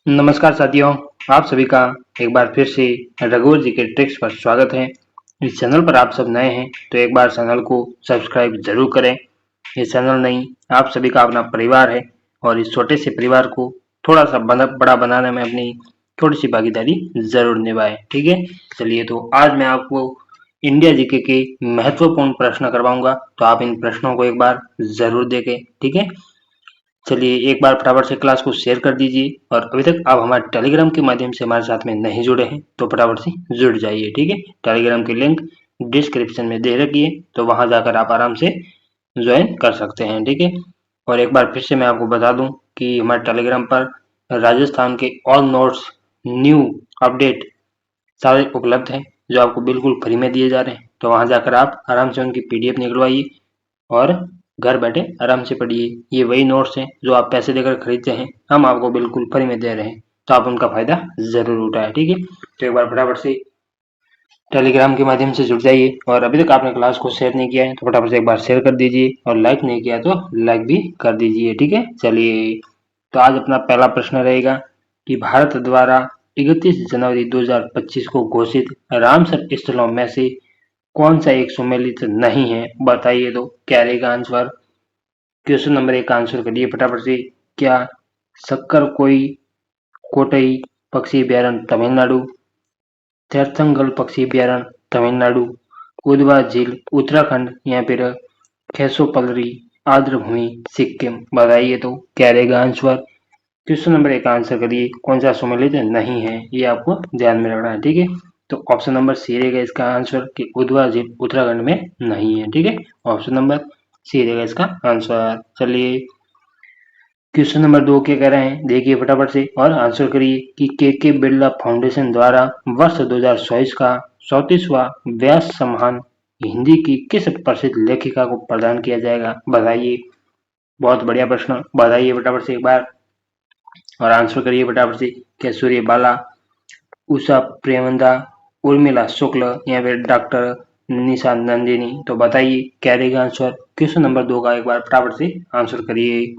नमस्कार साथियों, आप सभी का एक बार फिर से रघुवर जी के ट्रिक्स पर स्वागत है। इस चैनल पर आप सब नए हैं तो एक बार चैनल को सब्सक्राइब जरूर करें। ये चैनल नहीं, आप सभी का अपना परिवार है और इस छोटे से परिवार को थोड़ा सा बड़ा बनाने में अपनी थोड़ी सी भागीदारी जरूर निभाएं। ठीक है, चलिए तो आज मैं आपको इंडिया जीके के महत्वपूर्ण प्रश्न करवाऊंगा, तो आप इन प्रश्नों को एक बार जरूर देखें। ठीक है, चलिए एक बार फटाफट से क्लास को शेयर कर दीजिए और अभी तक आप हमारे टेलीग्राम के माध्यम से हमारे साथ में नहीं जुड़े हैं तो फटाफट से जुड़ जाइए। ठीक है, टेलीग्राम की लिंक डिस्क्रिप्शन में दे रखी है, तो वहां जाकर आप आराम से ज्वाइन कर सकते हैं। ठीक है, और एक बार फिर से मैं आपको बता दूं कि हमारे टेलीग्राम पर राजस्थान के ऑल नोट्स, न्यू अपडेट सारे उपलब्ध हैं, जो आपको बिल्कुल फ्री में दिए जा रहे हैं। तो वहां जाकर आप आराम से उनकी पीडीएफ निकलवाइए और घर बैठे आराम से पढ़िए। ये वही नोट्स हैं जो आप पैसे देकर खरीदते हैं, हम आपको बिल्कुल फ्री में दे रहे हैं, तो आप उनका फायदा जरूर उठाएं। ठीक है, तो एक बार फटाफट से टेलीग्राम के माध्यम से जुड़ जाइए और अभी तक आपने क्लास को शेयर नहीं किया है तो फटाफट से एक बार शेयर कर दीजिए और लाइक नहीं किया तो लाइक भी कर दीजिए। ठीक है, चलिए तो आज अपना पहला प्रश्न रहेगा कि भारत द्वारा 31 जनवरी 2025 को घोषित रामसर स्थलों में से कौन सा एक सुमेलित नहीं है, बताइए तो क्या रहेगा आंसर। क्वेश्चन नंबर 1 का आंसर करिए फटाफट से। क्या सक्कर कोई कोटई पक्षी अभ्यारण्य तमिलनाडु, तीर्थंगल पक्षी अभ्यारण्य तमिलनाडु, उदवा झील उत्तराखंड या फिर खेसोपल्ली आर्द्रभूमि सिक्किम, बताइए तो क्या रहेगा आंसर। क्वेश्चन नंबर 1 का आंसर करिए, कौन सा सम्मिलित नहीं है, ये आपको ध्यान में रखना है। ठीक है, तो ऑप्शन नंबर सी रहेगा इसका आंसर कि उदवा झील उत्तराखंड में नहीं है। ठीक है, ऑप्शन नंबर सी रहेगा इसका आंसर। चलिए क्वेश्चन नंबर 2 क्या कह रहे हैं, देखिए फटाफट से और आंसर करिए कि के बिरला फाउंडेशन द्वारा वर्ष 2024 का 34वां व्यास सम्मान हिंदी की किस प्रसिद्ध लेखिका को प्रदान किया जाएगा, बताइए। बहुत बढ़िया प्रश्न, बताइए फटाफट से एक बार और आंसर करिए फटाफट से। क्या सूर्य बाला, उषा प्रेमंदा, उर्मिला शुक्ल या फिर डॉक्टर निशा नंदिनी, तो बताइए क्या रहेगा आंसर। क्वेश्चन नंबर 2 का एक बार फटाफट से आंसर करिए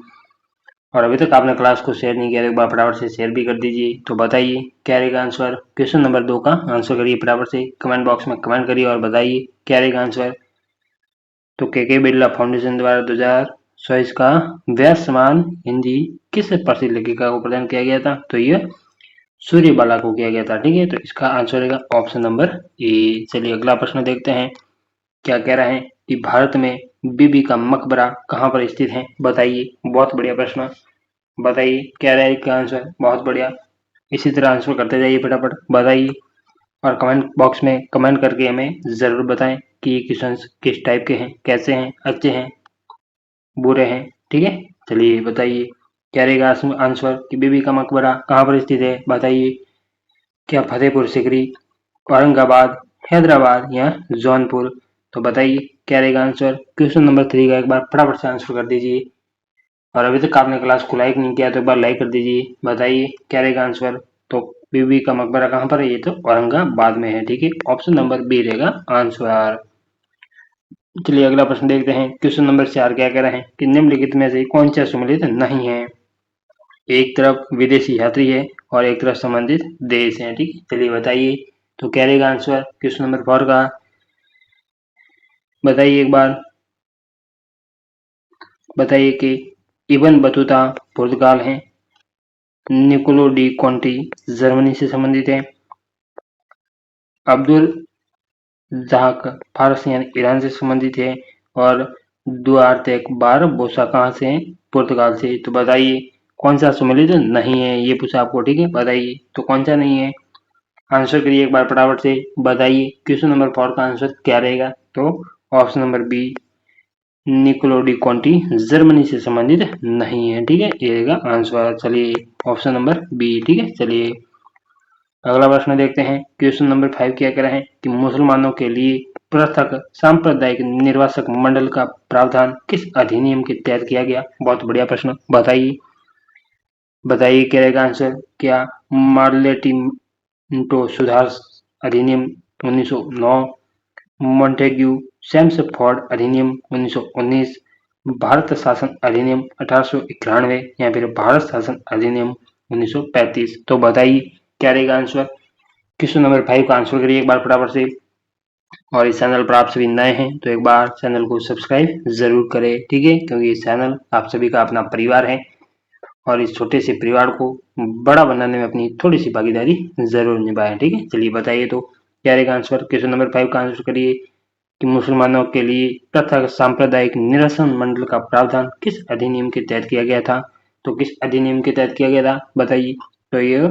और अभी तक आपने क्लास को शेयर नहीं किया तो एक बार फटाफट से शेयर भी कर दीजिए। तो बताइए क्या रहेगा आंसर। क्वेश्चन नंबर 2 का आंसर करिए फटाफट से, कमेंट बॉक्स में कमेंट करिए और बताइए क्या रहेगा आंसर। तो के बिरला फाउंडेशन द्वारा 2024 का व्यास सम्मान हिंदी किस प्रसिद्ध लेखिका को प्रदान किया गया था, तो ये सूर्यबाला को किया गया था। ठीक है, तो इसका आंसर रहेगा ऑप्शन नंबर ए। चलिए अगला प्रश्न देखते हैं, क्या कह रहे हैं कि भारत में बीबी का मकबरा कहाँ पर स्थित है, बताइए। बहुत बढ़िया प्रश्न, बताइए क्या रहेगा इसका आंसर। बहुत बढ़िया, इसी तरह आंसर करते जाइए फटाफट, बताइए और कमेंट बॉक्स में कमेंट करके हमें ज़रूर बताएं कि ये क्वेश्चन किस टाइप के हैं, कैसे हैं, अच्छे हैं, बुरे हैं। ठीक है, चलिए बताइए क्या रहेगा आंसर कि बीबी का मकबरा कहाँ पर स्थित है, बताइए। क्या फतेहपुर सिकरी, औरंगाबाद, हैदराबाद या जौनपुर, तो बताइए क्या रहेगा आंसर। क्वेश्चन नंबर 3 का एक बार फटाफट से आंसर कर दीजिए और अभी तक आपने क्लास को लाइक नहीं किया तो एक बार लाइक कर दीजिए, बताइए क्या रहेगा आंसर। तो बीबी का मकबरा कहाँ पर है, ये तो औरंगाबाद में है। ठीक है, ऑप्शन नंबर बी रहेगा आंसर। चलिए अगला प्रश्न देखते हैं, क्वेश्चन नंबर 4 क्या कह रहे हैं कि निम्नलिखित में से कौन सा सम्मिलित नहीं है। एक तरफ विदेशी यात्री है और एक तरफ संबंधित देश है। ठीक है, चलिए बताइए तो क्या रहेगा आंसर। क्वेश्चन नंबर 4 का बताइए एक बार, बताइए कि इबन बतूता पुर्तगाल है, निकोलो डी कॉन्टी जर्मनी से संबंधित है, अब्दुल जहाक फारस यानी ईरान से संबंधित है और दुआर्ते बारबोसा कहाँ से है, पुर्तगाल से। तो बताइए कौन सा सम्मिलित नहीं है, ये पूछा आपको। ठीक है, बताइए तो कौन सा नहीं है, आंसर करिए एक बार फटाफट से, बताइए। क्वेश्चन नंबर 4 का आंसर क्या रहेगा, तो option number B Niccolo de Conti Germany से संबंधित नहीं है। ठीक है, ये रहेगा आंसर। चलिए ऑप्शन नंबर बी। ठीक है, चलिए अगला प्रश्न देखते हैं, क्वेश्चन नंबर 5 क्या कह रहे हैं कि मुसलमानों के लिए पृथक सांप्रदायिक निर्वाचक मंडल का प्रावधान किस अधिनियम के तहत किया गया। बहुत बढ़िया प्रश्न, बताइए, बताइए क्या रहेगा आंसर। क्या मार्लेटिंटो सुधार अधिनियम 1909, मॉन्टेग्यू सेम्सफोर्ड अधिनियम 1919, भारत शासन अधिनियम 1891 या फिर भारत शासन अधिनियम 1935। तो बताइए क्या रहेगा आंसर। क्वेश्चन नंबर 5 का आंसर करिए एक बार फटाफट से। और इस चैनल पर आप सभी नए हैं तो एक बार चैनल को सब्सक्राइब जरूर करें, ठीक है, क्योंकि इस चैनल आप सभी का अपना परिवार है और इस छोटे से परिवार को बड़ा बनाने में अपनी थोड़ी सी भागीदारी जरूर निभाएं, ठीक है। चलिए बताइए तो क्या रहेगा आंसर। क्वेश्चन नंबर 5 का आंसर करिए कि मुसलमानों के लिए प्रथा सांप्रदायिक निरसन मंडल का प्रावधान किस अधिनियम के तहत किया गया था। तो किस अधिनियम के तहत किया गया था बताइए। तो ये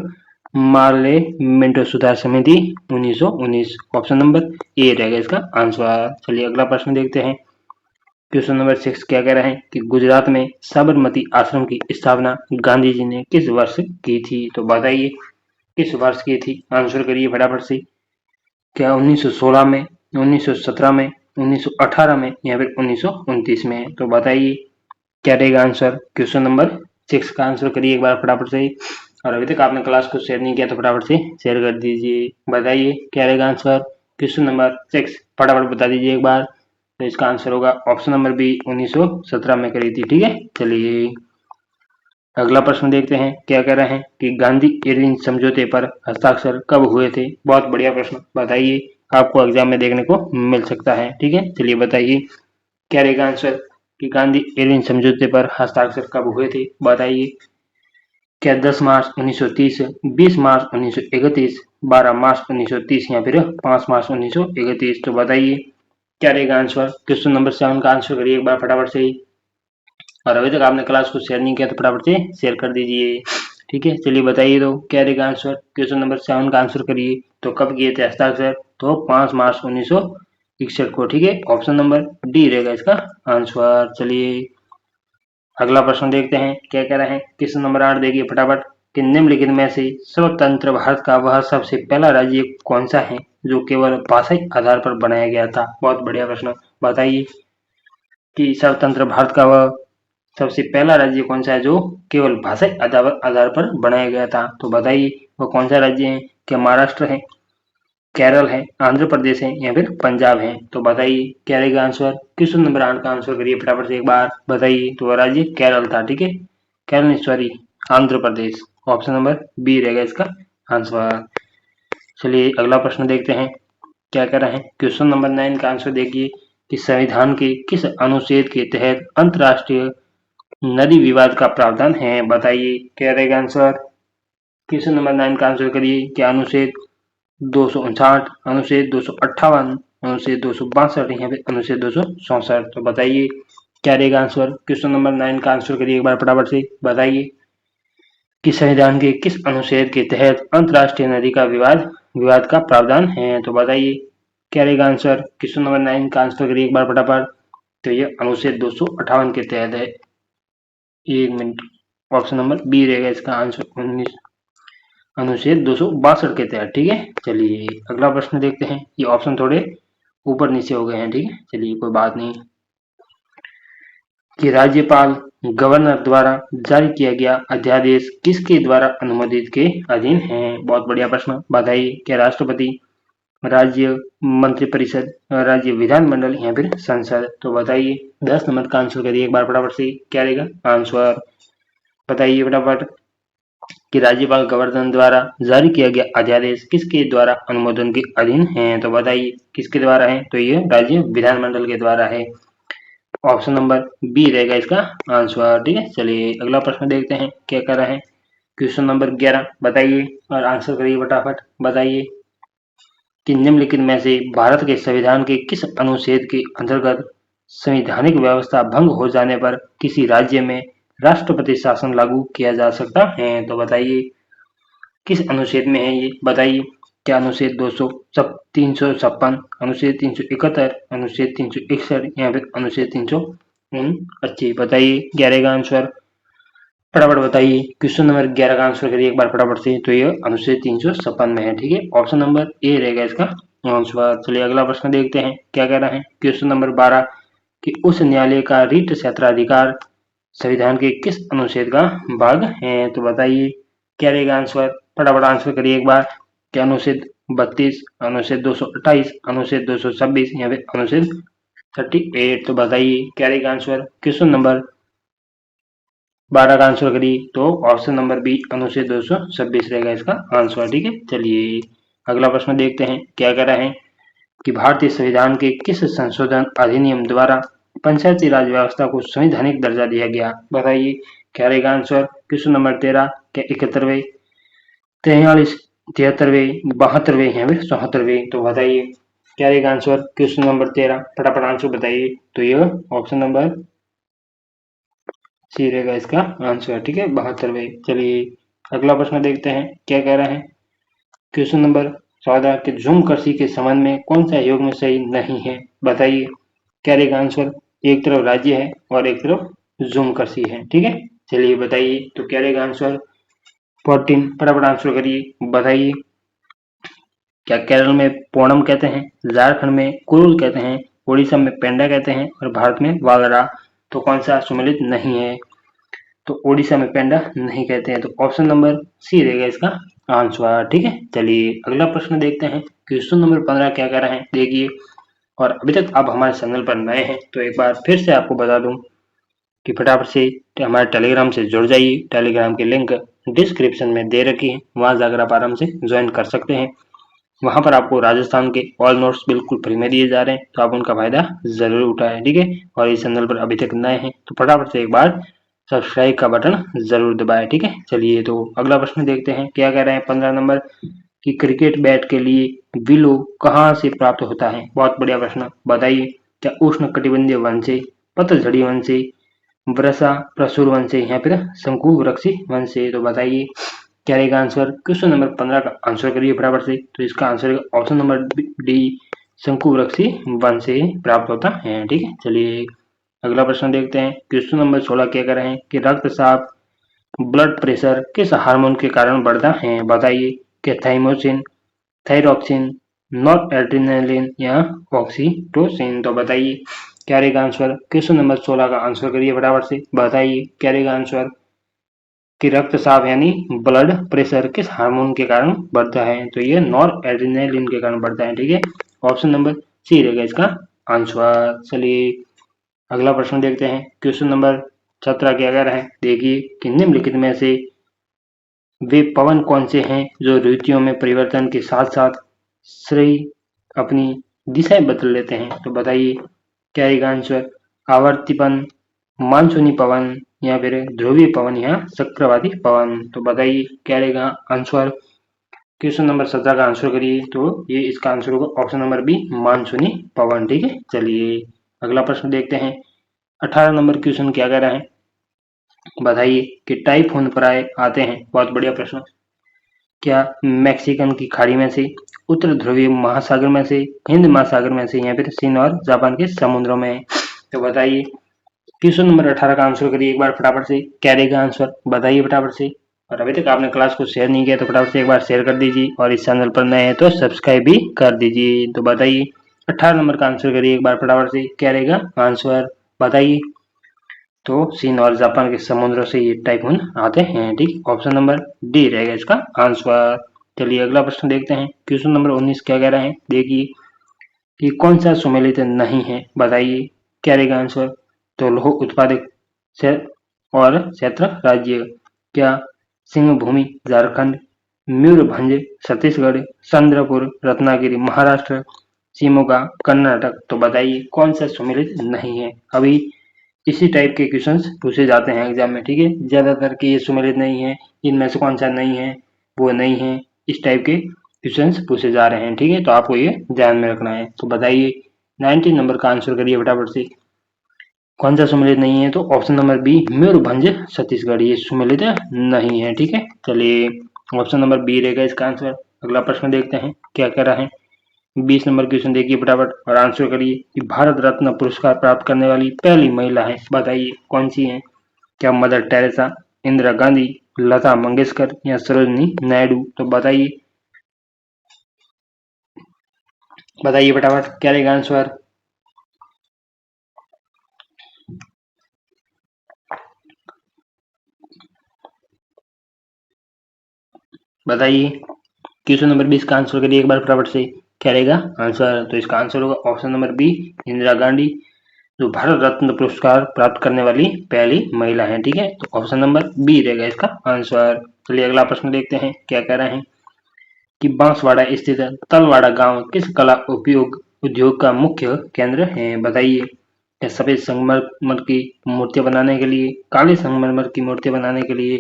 पार्लियामेंट सुधार समिति 1919, ऑप्शन नंबर ए रहेगा इसका आंसर। चलिए अगला प्रश्न देखते हैं। क्वेश्चन नंबर 6 क्या कह रहे हैं कि गुजरात में साबरमती आश्रम की स्थापना गांधी जी ने किस वर्ष की थी। तो बताइए किस वर्ष की थी, आंसर करिए फटाफट से। क्या 1916 में, 1917 में, 1918 में या फिर 1929 में। तो बताइए क्या रहेगा आंसर। क्वेश्चन नंबर 6 का आंसर करिए एक बार फटाफट से। और अभी तक आपने क्लास को शेयर नहीं किया तो फटाफट से शेयर कर दीजिए। बताइए क्या रहेगा आंसर। क्वेश्चन नंबर 6 फटाफट बता दीजिए एक बार। तो इसका आंसर होगा ऑप्शन नंबर बी, 1917 में करी थी, ठीक है। चलिए अगला प्रश्न देखते हैं क्या कह रहे हैं कि गांधी इरविन समझौते पर हस्ताक्षर कब हुए थे। बहुत बढ़िया प्रश्न, बताइए, आपको एग्जाम में देखने को मिल सकता है, ठीक है। चलिए बताइए क्या रहेगा आंसर कि गांधी इरविन समझौते पर हस्ताक्षर कब हुए थे। बताइए क्या 10 मार्च 1930, 20 मार्च 1931, 12 मार्च 1930 या फिर 5 मार्च 1931। तो बताइए क्या रहेगा आंसर। क्वेश्चन नंबर 7 का आंसर करिए एक बार फटाफट से ही। और अभी तक आपने क्लास को शेयर नहीं किया तो फटाफट से शेयर कर दीजिए, ठीक है। चलिए बताइए तो क्या रहेगा आंसर। क्वेश्चन नंबर 7 का आंसर करिए। तो कब किए थे हस्ताक्षर। तो 5 मार्च 1961 को, ठीक है। ऑप्शन नंबर डी रहेगा इसका आंसर। चलिए अगला प्रश्न देखते हैं क्या कह रहे हैं। क्वेश्चन नंबर 8 देखिए फटाफट कि निम्नलिखित में से स्वतंत्र भारत का वह सबसे पहला राज्य कौन सा है जो केवल भाषाई आधार पर बनाया गया था। बहुत बढ़िया प्रश्न, बताइए कि स्वतंत्र भारत का वह सबसे पहला राज्य कौन सा है जो केवल भाषाई आधार पर बनाया गया था। तो बताइए वो कौन सा राज्य है। क्या महाराष्ट्र है, केरल है, आंध्र प्रदेश है या फिर पंजाब है। तो बताइए क्या रहेगा आंसर। क्वेश्चन नंबर 8 का आंसर करिए फटाफट से एक बार। बताइए तो वह राज्य केरल था, ठीक है। केरल नहीं, sorry, Andhra Pradesh. Option number B रहेगा इसका आंसर। चलिए अगला प्रश्न देखते हैं क्या कह रहे हैं। क्वेश्चन नंबर 9 का आंसर देखिए कि संविधान के किस अनुच्छेद के तहत अंतर्राष्ट्रीय नदी विवाद का प्रावधान है। बताइए क्या रहेगा आंसर। क्वेश्चन नंबर 9 का आंसर करिए। क्या अनुच्छेद 259, अनुच्छेद 258, अनुच्छेद 262 या फिर अनुच्छेद 264। तो बताइए क्या रहेगा आंसर। क्वेश्चन नंबर 9 का आंसर करिए एक बार फटाफट से। बताइए कि संविधान के किस अनुच्छेद के तहत अंतर्राष्ट्रीय नदी का विवाद का प्रावधान है। तो बताइए क्या रहेगा आंसर। क्वेश्चन नंबर 9 का आंसर करिए एक बार फटाफट। तो ये अनुच्छेद 258 के तहत है। एक मिनट, ऑप्शन नंबर बी रहेगा इसका आंसर, 19 अनुच्छेद 262 के तहत, ठीक है। चलिए अगला प्रश्न देखते हैं। ये ऑप्शन थोड़े ऊपर नीचे हो गए हैं, ठीक है। चलिए कोई बात नहीं। कि राज्यपाल गवर्नर द्वारा जारी किया गया अध्यादेश किसके द्वारा अनुमोदित के अधीन है। बहुत बढ़िया प्रश्न, बताइए क्या राष्ट्रपति, राज्य मंत्रिपरिषद, राज्य विधानमंडल या फिर संसद। तो बताइए 10 नंबर का आंसर करिए एक बार फटाफट से क्या रहेगा आंसर। बताइए फटाफट कि राज्यपाल गवर्नर द्वारा जारी किया गया अध्यादेश किसके द्वारा अनुमोदन के अधीन है। तो बताइए किसके द्वारा है। तो ये राज्य विधानमंडल के द्वारा है। ऑप्शन नंबर बी रहेगा इसका आंसर, ठीक है। चलिए अगला प्रश्न देखते हैं क्या कर रहे हैं। क्वेश्चन नंबर 11 बताइए और आंसर करिए फटाफट। बताइए कि निम्नलिखित में से भारत के संविधान के किस अनुच्छेद के अंतर्गत संवैधानिक व्यवस्था भंग हो जाने पर किसी राज्य में राष्ट्रपति शासन लागू किया जा सकता है। तो बताइए किस अनुच्छेद में है ये। बताइए क्या अनुच्छेद 356, अनुच्छेद 371, अनुच्छेद 361 या फिर अनुच्छेद 379। बताइए 11 का आंसर फटाफट बताइए। क्वेश्चन नंबर 11 का आंसर करिए एक बार फटाफट से। तो ये अनुच्छेद 356 में है, ठीक है। ऑप्शन नंबर ए रहेगा इसका आंसर। चलिए अगला प्रश्न देखते हैं क्या कह रहा है। क्वेश्चन नंबर 12 कि उस न्यायालय का रीट क्षेत्राधिकार संविधान के किस अनुच्छेद का भाग है। तो बताइए क्या रहेगा आंसर। फटाफट आंसर करिए एक बार। क्या अनुच्छेद 32, अनुच्छेद 228, अनुच्छेद 226 या फिर अनुच्छेद 38। तो बताइए क्या रहेगा आंसर। क्वेश्चन नंबर 12 का आंसर करिए तो ऑप्शन नंबर बी अनुच्छेद 226 रहेगा इसका आंसर। ठीक है, चलिए अगला प्रश्न देखते हैं क्या कह रहा है कि भारतीय संविधान के किस संशोधन अधिनियम द्वारा पंचायती राज व्यवस्था को संवैधानिक दर्जा दिया गया? बताइए क्या रहेगा आंसर। क्वेश्चन नंबर 13 क्या 71वें, 43, 73वें, 72वें या फिर 74वें? तो बताइए क्या रहेगा आंसर। क्वेश्चन नंबर 13 फटाफट आंसर बताइए। तो ये ऑप्शन नंबर सी रहेगा इसका आंसर। ठीक है, 72वें। चलिए अगला प्रश्न देखते हैं क्या कह रहा है। क्वेश्चन नंबर 14 कि झूम कृषि के संबंध में कौन सा योग में सही नहीं है? बताइए क्या रहेगा आंसर। एक तरफ राज्य है और एक तरफ झूम कृषि है। ठीक है, चलिए बताइए तो क्या रहेगा आंसर। 14 फटाफट आंसर करिए, बताइए क्या केरल में पोनम कहते हैं, झारखंड में कुरुल कहते हैं, उड़ीसा में पेंडा कहते हैं और भारत में वागरा? तो कौन सा सुमेलित नहीं है? तो उड़ीसा में पेंडा नहीं कहते हैं, तो ऑप्शन नंबर सी रहेगा इसका आंसर। ठीक है, चलिए अगला प्रश्न देखते हैं। क्वेश्चन नंबर 15 क्या कह रहे हैं देखिए। और अभी तक आप हमारे चैनल पर नए हैं तो एक बार फिर से आपको बता दूं कि फटाफट से हमारे टेलीग्राम से जुड़ जाइए। टेलीग्राम की लिंक डिस्क्रिप्शन में दे रखी है, वहां जाकर आप आराम से ज्वाइन कर सकते हैं। वहां पर आपको राजस्थान के ऑल नोट्स बिल्कुल फ्री में दिए जा रहे हैं, तो आप उनका फायदा जरूर उठाएं। ठीक है, और इस चैनल पर अभी तक नए हैं तो फटाफट से एक बार सब्सक्राइब का बटन जरूर दबाएं। ठीक है, चलिए तो अगला प्रश्न देखते हैं क्या कह रहे हैं। 15 नंबर कि क्रिकेट बैट के लिए विलो कहाँ से प्राप्त होता है? बहुत बढ़िया प्रश्न, बताइए क्या उष्ण कटिबंधीय वन से, पतझड़ी वन से, वृषा प्रसुर वन से या फिर शंकु वृक्षी वन से? तो बताइए क्या रहेगा आंसर। क्वेश्चन नंबर 15 का आंसर करिए फटाफट से। तो इसका आंसर ऑप्शन नंबर डी शंकु वृक्षी वन से प्राप्त होता है। ठीक है, चलिए अगला प्रश्न देखते हैं। क्वेश्चन नंबर 16 क्या कह रहे हैं कि रक्तचाप ब्लड प्रेशर किस हार्मोन के कारण बढ़ता है? बताइए कि थाइमोसिन, थायरॉक्सिन, नॉर एड्रेनालिन या ऑक्सीटोसिन? तो बताइए क्या रहेगा आंसर। क्वेश्चन नंबर 16 का आंसर करिए फटाफट से, बताइए क्या रहेगा आंसर कि रक्तचाप यानी ब्लड प्रेशर किस हार्मोन के कारण बढ़ता है? तो ये नॉर एड्रेनालिन के कारण बढ़ता है। ठीक है, ऑप्शन नंबर सी रहेगा इसका आंसर। चलिए अगला प्रश्न देखते हैं। क्वेश्चन नंबर 17 क्या कह रहा है देखिए कि निम्नलिखित में से वे पवन कौन से हैं जो ऋतुओं में परिवर्तन के साथ साथ श्रेय अपनी दिशाएं बदल लेते हैं? तो बताइए क्या रहेगा आंसर। आवर्तीपन, मानसूनी पवन या फिर ध्रुवीय पवन या चक्रवाती पवन? तो बताइए क्या रहेगा आंसर। क्वेश्चन नंबर 17 का आंसर करिए। तो ये इसका आंसर होगा ऑप्शन नंबर बी मानसूनी पवन। ठीक है, चलिए अगला प्रश्न देखते हैं। 18 नंबर क्वेश्चन क्या कह रहा है बताइए कि टाइफून प्राय आते हैं, बहुत बढ़िया प्रश्न, क्या मैक्सिकन की खाड़ी में से, उत्तर ध्रुवीय महासागर में से, हिंद महासागर में से या फिर चीन और जापान के समुद्रों में? तो बताइए क्वेश्चन नंबर 18 का आंसर करिए एक बार फटाफट से। क्या रहेगा आंसर, बताइए फटाफट से। और अभी तक आपने क्लास को शेयर नहीं किया तो फटाफट से एक बार शेयर कर दीजिए और इस चैनल पर नए हैं तो सब्सक्राइब भी कर दीजिए। तो बताइए 18 नंबर का आंसर करिए एक बार फटाफट से। क्या रहेगा आंसर, बताइए। तो चीन और जापान के समुद्रों से ये टाइफून आते हैं। ठीक, ऑप्शन नंबर डी रहेगा इसका आंसर। चलिए अगला प्रश्न देखते हैं। क्वेश्चन नंबर 19 क्या कह रहा है देखिए कि कौन सा सुमेलित नहीं है? बताइए क्या रहेगा आंसर। तो लौह उत्पादक और क्षेत्र राज्य, क्या सिंहभूमि झारखंड, मयूरभंज छत्तीसगढ़, चंद्रपुर रत्नागिरी महाराष्ट्र, शिमोगा कर्नाटक? तो बताइए कौन सा सुमेलित नहीं है। अभी इसी टाइप के क्वेश्चंस पूछे जाते हैं एग्जाम में। ठीक है, ज्यादातर कि ये सुमेलित नहीं है, इनमें से कौन सा नहीं है, वो नहीं है, इस टाइप के क्वेश्चंस पूछे जा रहे हैं। ठीक है, तो आपको ये ध्यान में रखना है। तो बताइए 19 नंबर का आंसर करिए फटाफट से। कौन सा सुमेलित नहीं है? तो option number B Mayurbhanj Chhattisgarh ये सुमेलित नहीं है। ठीक है, चलिए ऑप्शन नंबर बी रहेगा इसका आंसर। अगला प्रश्न देखते हैं क्या कह रहा है। 20 नंबर क्वेश्चन देखिए फटाफट और आंसर करिए कि भारत रत्न पुरस्कार प्राप्त करने वाली पहली महिला है, बताइए कौन सी है। क्या मदर टेरेसा, इंदिरा गांधी, लता मंगेशकर या सरोजनी नायडू? तो बताइए, बताइए फटाफट क्या रहेगा आंसर। बताइए क्वेश्चन नंबर 20 का आंसर करिए एक बार फटाफट से। क्या रहेगा आंसर। तो इसका आंसर होगा option number B Indira Gandhi, जो भारत रत्न पुरस्कार प्राप्त करने वाली पहली महिला है। ठीक है, तो ऑप्शन नंबर बी रहेगा इसका आंसर। चलिए अगला प्रश्न देखते हैं क्या कह रहे हैं कि बांसवाड़ा स्थित तलवाड़ा गांव किस कला उपयोग उद्योग का मुख्य केंद्र है, बताइए। क्या सफेद संगमरमर की मूर्तियां बनाने के लिए, काले संगमरमर की मूर्तियां बनाने के लिए,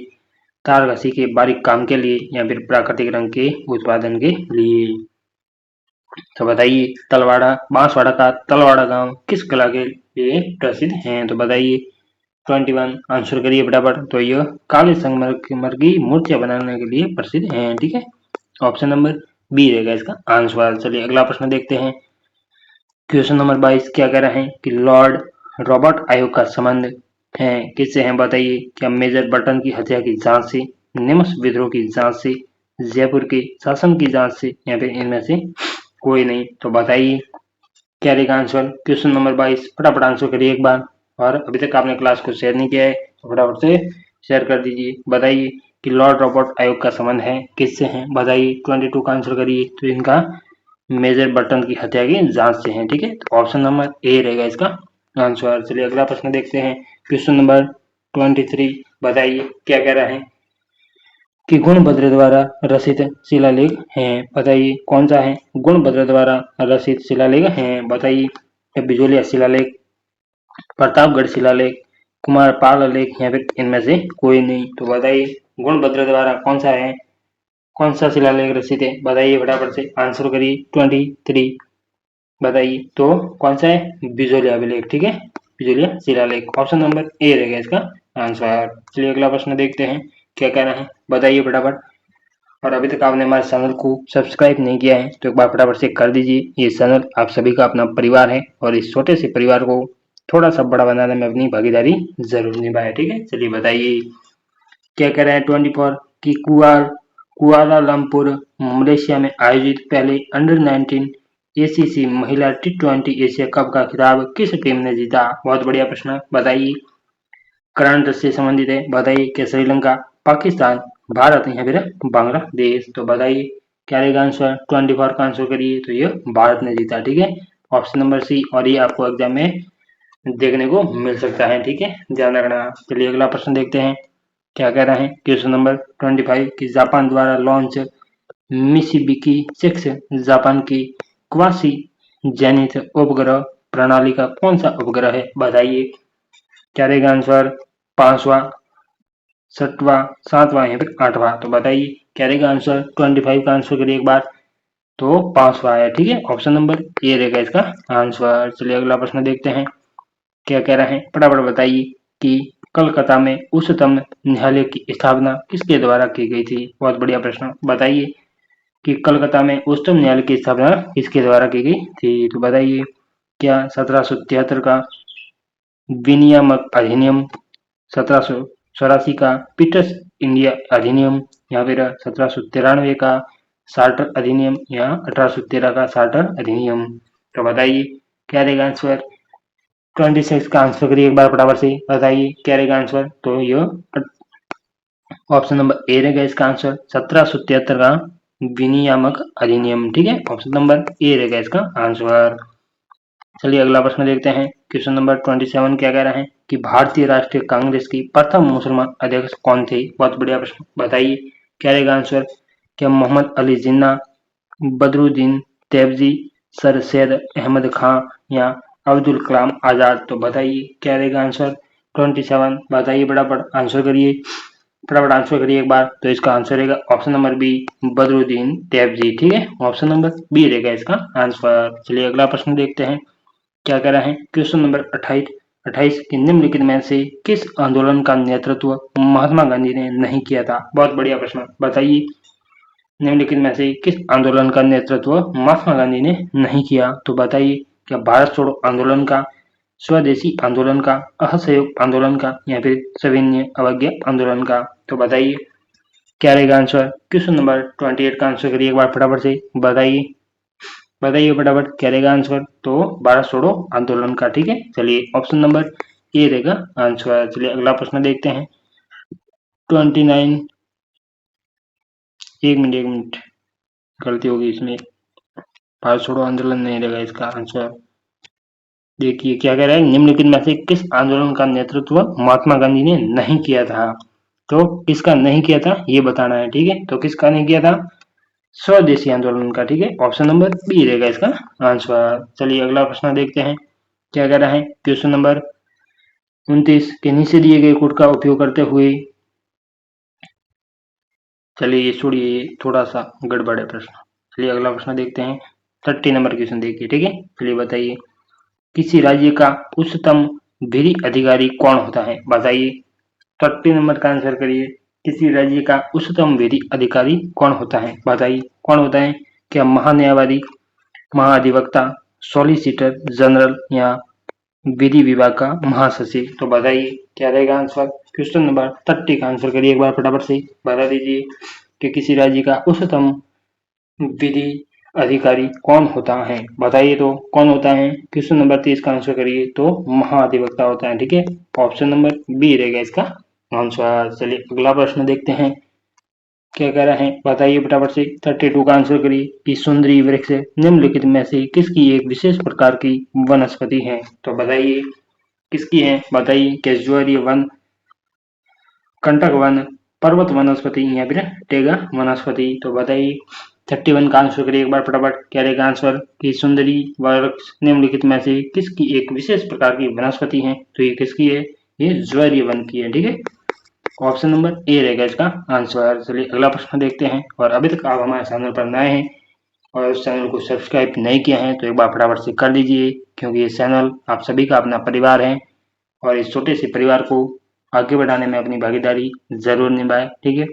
तारकसी के बारीक काम के लिए, या फिर प्राकृतिक रंग के उत्पादन के लिए। तो बताइए तलवाड़ा बांसवाड़ा का तलवाड़ा गांव किस कला के लिए प्रसिद्ध है, तो बताइए। 21 आंसर करिए फटाफट। तो यह काले संगमरमर की मूर्तियां बनाने के लिए प्रसिद्ध है। ठीक है, ऑप्शन नंबर बी रहेगा इसका आंसर। चलिए अगला प्रश्न देखते हैं। क्वेश्चन नंबर 22 क्या कह रहे हैं कि लॉर्ड रॉबर्ट आयोग का संबंध है किससे है, बताइए। क्या मेजर बटन की हत्या की जांच से, निमस विद्रोह की जांच से, जयपुर के शासन की जांच से, या फिर इनमें से कोई नहीं, तो बताइए क्या रहेगा आंसर। क्वेश्चन नंबर 22 फटाफट आंसर करिए एक बार। और अभी तक आपने क्लास को शेयर नहीं किया है तो फटाफट से शेयर कर दीजिए। बताइए कि लॉर्ड रॉबर्ट आयोग का संबंध है किससे है, बताइए। 22 का आंसर करिए। तो इनका मेजर बटन की हत्या की जांच से है। ठीक है, तो ऑप्शन नंबर ए रहेगा इसका आंसर। चलिए अगला प्रश्न देखते हैं। क्वेश्चन नंबर 23 बताइए क्या कह रहा है कि गुणभद्र द्वारा रचित शिलालेख है, बताइए कौन सा है। गुणभद्र द्वारा रचित शिलालेख है, बताइए। बिजोलिया शिलालेख, प्रतापगढ़ शिलालेख, कुमारपाल लेख, या फिर इनमें से कोई नहीं, तो बताइए गुणभद्र द्वारा कौन सा है, कौन सा शिलालेख रचित है, बताइए फटाफट से आंसर करिए। 23 बताइए तो कौन सा है, बिजोलिया अभिलेख। ठीक है, बिजोलिया शिलालेख, ऑप्शन नंबर ए रहेगा इसका आंसर। चलिए अगला प्रश्न देखते हैं क्या कहना है, बताइए फटाफट। और अभी तक आपने हमारे चैनल को सब्सक्राइब नहीं किया है तो एक बार फटाफट से कर दीजिए। ये चैनल आप सभी का अपना परिवार है और इस छोटे से परिवार को थोड़ा सा बड़ा बनाने में अपनी भागीदारी जरूर निभाए। ठीक है, चलिए बताइए क्या कह रहे हैं। 24 की कुआलालंपुर मलेशिया में आयोजित पहले अंडर-19 एसीसी महिला टी20 एशिया कप का खिताब किस टीम ने जीता, बहुत बढ़िया प्रश्न, बताइए। करंट से संबंधित है, बताइए। क्या श्रीलंका, पाकिस्तान, भारत, या फिर बांग्लादेश, तो बताइए क्या रहेगा आंसर। 24 का आंसर करिए। तो ये भारत ने जीता। ठीक है, ऑप्शन नंबर सी, और ये आपको एग्जाम में देखने को मिल सकता है। ठीक है, ध्यान रखना। चलिए अगला प्रश्न देखते हैं क्या कह रहे हैं। क्वेश्चन नंबर 25 कि जापान द्वारा लॉन्च मिशिबिकी 6 जापान की क्वासी जेनिथ उपग्रह प्रणाली का कौन सा उपग्रह है, बताइए। क्या रहेगा आंसर। 5वां, 6वां, 7वां, या फिर 8वां, तो बताइए क्या रहेगा आंसर। 25 का आंसर करिए एक बार। तो 5वां है। ठीक है, ऑप्शन नंबर ए रहेगा इसका आंसर। चलिए अगला प्रश्न देखते हैं क्या कह रहे हैं, फटाफट बताइए कि कलकत्ता में उच्चतम न्यायालय की स्थापना किसके द्वारा की गई थी, बहुत बढ़िया प्रश्न, बताइए कि कलकत्ता में उच्चतम न्यायालय की स्थापना किसके द्वारा की गई थी, तो बताइए। क्या 1773 का विनियामक अधिनियम, 1784 का पीटर्स इंडिया अधिनियम, या फिर 1793 का चार्टर अधिनियम, या 1813 का चार्टर अधिनियम, तो बताइए क्या रहेगा आंसर। 26 का आंसर करिए एक बार फटाफट से, बताइए क्या रहेगा आंसर। तो ये ऑप्शन नंबर ए रहेगा इसका आंसर, 1773 का विनियामक अधिनियम। ठीक है, ऑप्शन नंबर ए रहेगा इसका आंसर। चलिए अगला प्रश्न देखते हैं। क्वेश्चन नंबर 27 क्या कह रहे हैं कि भारतीय राष्ट्रीय कांग्रेस की प्रथम मुसलमान अध्यक्ष कौन थे, बहुत बढ़िया प्रश्न, बताइए क्या रहेगा आंसर। क्या मोहम्मद अली जिन्ना, बदरुद्दीन तैयबजी, सर सैयद अहमद खां, या अब्दुल कलाम आजाद, तो बताइए क्या रहेगा आंसर। 27 बताइए फटाफट आंसर करिए, फटाफट आंसर करिए एक बार। तो इसका आंसर रहेगा option number B, Badruddin Tyabji. ठीक है, ऑप्शन नंबर बी रहेगा इसका आंसर। चलिए अगला प्रश्न देखते हैं क्या कह रहे हैं। क्वेश्चन नंबर 28 कि निम्नलिखित में से किस आंदोलन का नेतृत्व महात्मा गांधी ने नहीं किया था, बहुत बढ़िया प्रश्न, बताइए। निम्नलिखित में से किस आंदोलन का नेतृत्व महात्मा गांधी ने नहीं किया, तो बताइए। क्या भारत छोड़ो आंदोलन का, स्वदेशी आंदोलन का, असहयोग आंदोलन का, या फिर सविनय अवज्ञा आंदोलन का, तो बताइए क्या रहेगा आंसर। क्वेश्चन नंबर 28 का आंसर करिए एक बार फटाफट से, बताइए। बताइए फटाफट क्या रहेगा आंसर। तो भारत छोड़ो आंदोलन का। ठीक है, चलिए ऑप्शन नंबर ए रहेगा आंसर। चलिए अगला प्रश्न देखते हैं। 29, एक मिनट गलती होगी इसमें, भारत छोड़ो आंदोलन नहीं रहेगा इसका आंसर। देखिए क्या कह रहा है, निम्नलिखित में से किस आंदोलन का नेतृत्व महात्मा गांधी ने नहीं किया था? तो किसका नहीं किया था ये बताना है, ठीक है। तो किसका नहीं किया था? स्वदेशी आंदोलन का, ठीक है। ऑप्शन नंबर बी रहेगा इसका आंसर। चलिए अगला प्रश्न देखते हैं, क्या कह रहा है। क्वेश्चन नंबर 29 के नीचे दिए गए कोड का उपयोग करते हुए, चलिए ये छोड़िए, थोड़ा सा गड़बड़ है प्रश्न। चलिए अगला प्रश्न देखते हैं, 30 नंबर क्वेश्चन देखिए, ठीक है। चलिए बताइए, किसी राज्य का उच्चतम विधि अधिकारी कौन होता है? बताइए, 30 नंबर का आंसर करिए। किसी राज्य का उच्चतम विधि अधिकारी कौन होता है? बताइए कौन होता है? क्या महान्यायवादी, महाधिवक्ता, सॉलिसिटर जनरल या विधि विभाग का महासचिव? तो बताइए क्या रहेगा आंसर। क्वेश्चन नंबर 30 का आंसर करिए एक बार फटाफट से, बता दीजिए कि किसी राज्य का उच्चतम विधि अधिकारी कौन होता है? बताइए तो कौन होता है। क्वेश्चन नंबर 30 का आंसर करिए, तो महाधिवक्ता होता है, ठीक है। ऑप्शन नंबर बी रहेगा इसका आंसर। चलिए अगला प्रश्न देखते हैं, क्या कह रहा है, बताइए फटाफट से। 32 का आंसर करिए कि सुंदरी वृक्ष निम्नलिखित में से किसकी एक विशेष प्रकार की वनस्पति है? तो बताइए किसकी है? बताइए, कैजुअरी वन, कंटक वन, पर्वत वनस्पति या फिर टेगा वनस्पति? तो बताइए 31 का आंसर करिए एक बार फटाफट, क्या रहेगा आंसर कि सुंदरी वृक्ष निम्नलिखित में से किसकी एक विशेष प्रकार की वनस्पति है? तो ये किसकी है? ये ज्वारीय वन की है, ठीक है। ऑप्शन नंबर ए रहेगा इसका आंसर। चलिए अगला प्रश्न देखते हैं, और अभी तक आप हमारे चैनल पर नए हैं और उस चैनल को सब्सक्राइब नहीं किया है तो एक बार फटाफट से कर लीजिए, क्योंकि ये चैनल आप सभी का अपना परिवार है और इस छोटे से परिवार को आगे बढ़ाने में अपनी भागीदारी जरूर निभाए, ठीक है।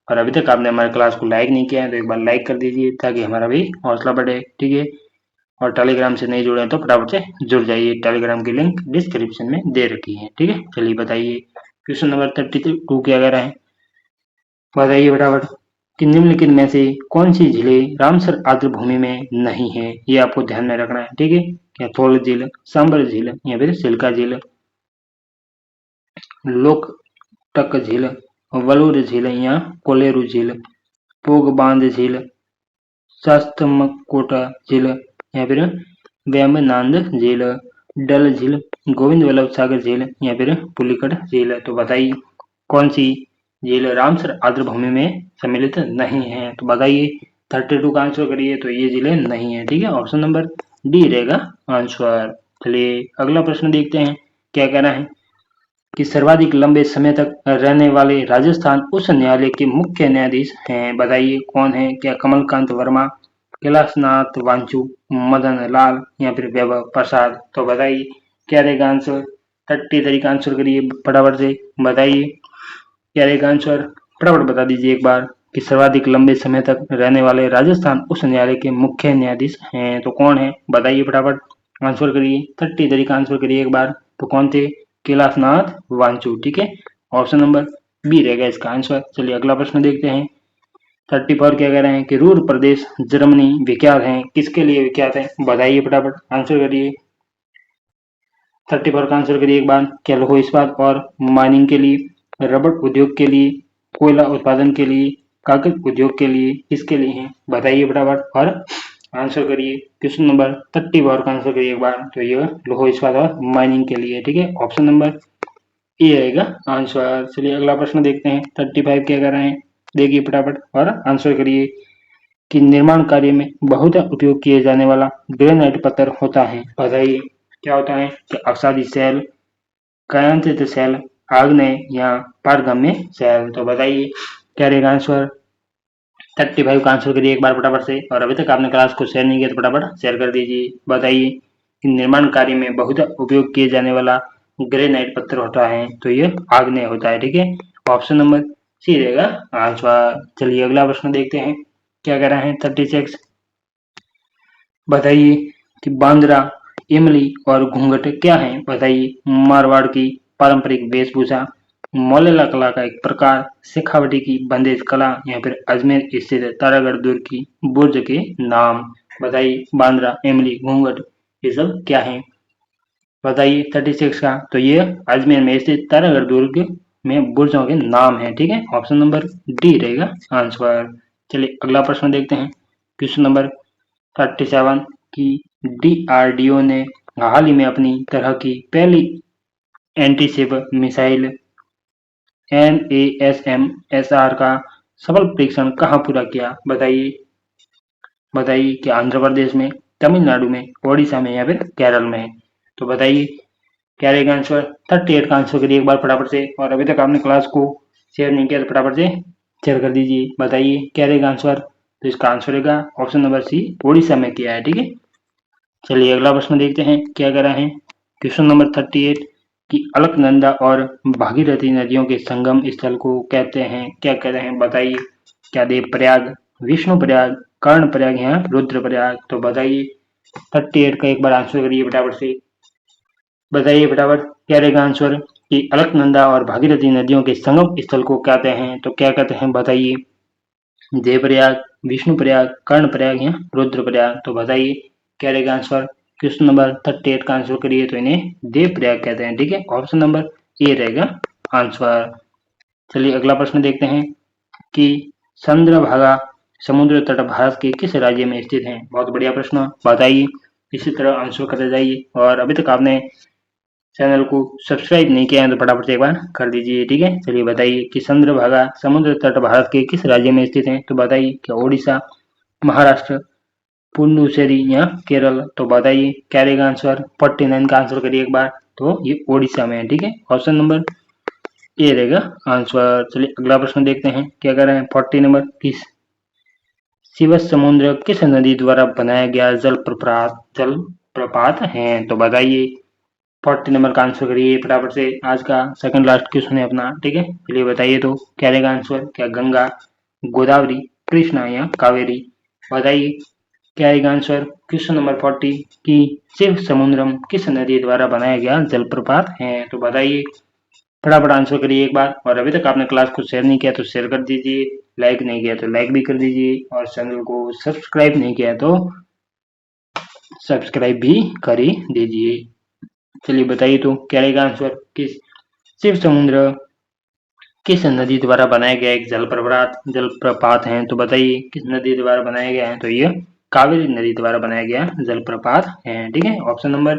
और अभी तक आपने हमारे क्लास को लाइक नहीं किया है तो एक बार लाइक कर दीजिए, ताकि हमारा भी हौसला बढ़े, ठीक है। और टेलीग्राम से नहीं जुड़े हैं तो फटाफट से जुड़ जाइए, टेलीग्राम की लिंक डिस्क्रिप्शन में दे रखी है, ठीक है। चलिए बताइए, क्वेश्चन नंबर 32 क्या कह रहा है, बताइए फटाफट कि निम्नलिखित में से कौन सी झीलें रामसर आर्द्र भूमि में नहीं है? ये आपको ध्यान में रखना है, ठीक है। क्या थोल झील, सांबर झील या फिर सिल्का झील, लोकटक झील, वलूर झील या कोलेरू झील, पोग बांध झील, शास्तमकोटा झील या फिर वेम्बनाद झील, डल झील, गोविंद वल्लभ सागर झील या फिर पुलिकट झील? तो बताइए कौन सी झील रामसर आर्द्र भूमि में सम्मिलित नहीं है? तो बताइए 32 का आंसर करिए, तो ये जिले नहीं है, ठीक है। ऑप्शन नंबर डी रहेगा आंसर। चलिए अगला प्रश्न देखते हैं, क्या कहना है कि सर्वाधिक लंबे समय तक रहने वाले राजस्थान उच्च न्यायालय के मुख्य न्यायाधीश हैं? बताइए कौन है। क्या कमलकांत वर्मा, कैलाशनाथ वांचू, मदन लाल या फिर वैभव प्रसाद? तो बताइए क्या रहेगा आंसर। 33 का आंसर करिए फटाफट से, बताइए क्या रहेगा आंसर, फटाफट बता दीजिए एक बार कि सर्वाधिक लंबे समय तक रहने वाले राजस्थान उच्च न्यायालय के मुख्य न्यायाधीश हैं तो कौन है? बताइए फटाफट आंसर करिए, 33 का आंसर करिए एक बार, तो कौन थे? कैलाशनाथ वांचू, ठीक है। ऑप्शन नंबर बी रहेगा इसका आंसर। चलिए अगला प्रश्न देखते हैं, 34 क्या कह रहे हैं कि रूर प्रदेश जर्मनी विख्यात है, किसके लिए विख्यात है? बताइए फटाफट आंसर करिए, 34 का आंसर करिए एक बार। क्या लौह इस्पात और माइनिंग के लिए, रबड़ उद्योग के लिए, कोयला उत्पादन के लिए, कागज उद्योग के लिए, किसके लिए है? बताइए फटाफट और आंसर करिए। क्वेश्चन नंबर 34 का आंसर करिए एक बार, तो ये लौह इस्पात और माइनिंग के लिए, ठीक है। ऑप्शन नंबर ए रहेगा आंसर। चलिए अगला प्रश्न देखते हैं, 35 क्या कर रहे हैं, देखिए फटाफट और आंसर करिए कि निर्माण कार्य में बहुत उपयोग किए जाने वाला ग्रेनाइट पत्थर होता है? बताइए क्या होता है। कि अवसादी सेल, कायांतित सेल, आग्नेय या पारगम्य सेल? तो बताइए क्या रहेगा आंसर। 35 का आंसर करिए एक बार फटाफट से, और अभी तक आपने क्लास को शेयर नहीं किया तो फटाफट शेयर कर दीजिए। बताइए कि निर्माण कार्य में बहुत उपयोग किए जाने वाला ग्रेनाइट पत्थर होता है, तो ये आग्नेय होता है, ठीक है। ऑप्शन नंबर सी रहेगा आंसर। चलिए अगला प्रश्न देखते हैं, क्या कह रहा है 36, बताइए कि बांद्रा, इमली और घूंघट क्या है? बताइए, मारवाड़ की पारंपरिक वेशभूषा, मौलिला कला का एक प्रकार, शेखावटी की बंदेज कला या फिर अजमेर स्थित तारागढ़ दुर्ग की बुर्ज के नाम? बताइए बांद्रा, इमली, घूंघट ये सब क्या है? बताइए 36 का, तो ये अजमेर में स्थित तारागढ़ दुर्ग में बुर्जों के नाम है, ठीक है। ऑप्शन नंबर डी रहेगा आंसर। चलिए अगला प्रश्न देखते हैं, क्वेश्चन नंबर 37 की डीआरडीओ ने हाल ही में अपनी तरह की पहली एंटीशिप मिसाइल NASMSR का सफल परीक्षण कहाँ पूरा किया? बताइए। बताइए कि आंध्र प्रदेश में, तमिलनाडु में, ओडिशा में या फिर केरल में है। तो बताइए क्या रहेगा आंसर। 38 का आंसर करिए एक बार फटाफट से, और अभी तक आपने क्लास को शेयर नहीं किया तो फटाफट से शेयर कर दीजिए। बताइए क्या रहेगा आंसर। तो इसका आंसर रहेगा ऑप्शन नंबर सी, ओडिशा में किया है। ठीक है, चलिए अगला प्रश्न देखते हैं क्या कह रहा है। क्वेश्चन नंबर 38 कि अलकनंदा और भागीरथी नदियों के संगम स्थल को कहते हैं, क्या कहते हैं बताइए। क्या देवप्रयाग, विष्णुप्रयाग, कर्णप्रयाग या रुद्रप्रयाग। तो बताइए 38 का एक बार आंसर करिए फटाफट से। बताइए फटाफट क्या रहेगा आंसर कि अलकनंदा और भागीरथी नदियों के संगम स्थल को कहते हैं, तो क्या कहते हैं बताइए। देवप्रयाग, विष्णुप्रयाग, कर्णप्रयाग या रुद्रप्रयाग। तो बताइए क्या रहेगा आंसर। क्वेश्चन नंबर 38 का आंसर करिए तो इन्हें देवप्रयाग कहते हैं। ठीक है, ऑप्शन नंबर ए रहेगा आंसर। चलिए अगला प्रश्न देखते हैं कि चंद्रभागा समुद्र तट भारत के किस राज्य में स्थित है। बहुत बढ़िया प्रश्न, बताइए। इसी तरह आंसर करते जाइए, और अभी तक आपने चैनल को सब्सक्राइब नहीं किया है तो फटाफट से एक बार कर दीजिए। ठीक है, चलिए बताइए कि चंद्रभागा समुद्र तट भारत के किस राज्य में स्थित है। तो बताइए क्या ओडिशा, महाराष्ट्र, पुडुचेरी या केरल। तो बताइए क्या रहेगा आंसर। 49 का आंसर करिए एक बार। तो ये ओडिशा में है। ठीक है, ऑप्शन नंबर ए रहेगा आंसर। चलिए अगला प्रश्न देखते हैं क्या कर रहे हैं। 40 नंबर किस शिव समुद्र किस नदी द्वारा बनाया गया जल प्रपात है। तो बताइए 40 नंबर का आंसर करिए फटाफट से। आज का सेकंड लास्ट क्वेश्चन है अपना। ठीक है, चलिए बताइए तो क्या रहेगा आंसर। क्या गंगा, गोदावरी, कृष्णा या कावेरी। बताइए क्या रहेगा आंसर। क्वेश्चन नंबर 40 की शिव समुद्रम किस नदी द्वारा बनाया गया जलप्रपात है। तो बताइए फटाफट आंसर करिए एक बार, और अभी तक आपने क्लास को शेयर नहीं किया तो शेयर कर दीजिए, लाइक नहीं किया तो लाइक भी कर दीजिए, और चैनल को सब्सक्राइब नहीं किया तो सब्सक्राइब भी कर ही दीजिए। चलिए बताइए तो क्या रहेगा आंसर। किस शिव समुद्र किस नदी द्वारा बनाया गया एक जलप्रपात है। तो बताइए किस नदी द्वारा बनाया गया है। तो ये कावेरी नदी द्वारा बनाया गया जलप्रपात है। ठीक है, ऑप्शन नंबर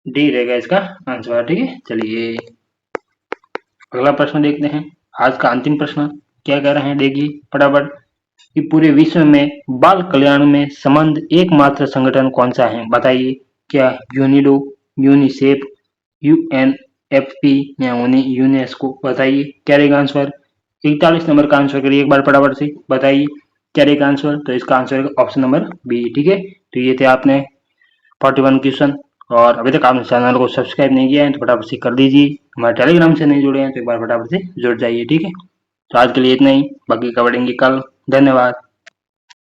डी रहेगा इसका आंसर। ठीक है, चलिए अगला प्रश्न देखते हैं। आज का अंतिम प्रश्न क्या कह रहे हैं, देखिए फटाफट कि पूरे विश्व में बाल कल्याण में संबद्ध एकमात्र संगठन कौन सा है। बताइए क्या यूनिडो, यूनिसेफ, UNFP या यूनेस्को। बताइए क्या रहेगा आंसर। 41 नंबर का आंसर करिए एक बार फटाफट से। बताइए क्या रहेगा आंसर। तो इसका आंसर ऑप्शन नंबर बी। ठीक है, तो ये थे आपने 41 क्वेश्चन, और अभी तक आपने चैनल को सब्सक्राइब नहीं किया है तो फटाफट से कर दीजिए। हमारे टेलीग्राम से नहीं जुड़े हैं तो एक बार फटाफट से जुड़ जाइए। ठीक है, तो आज के लिए इतना ही, बाकी का पढ़ेंगे कल। धन्यवाद।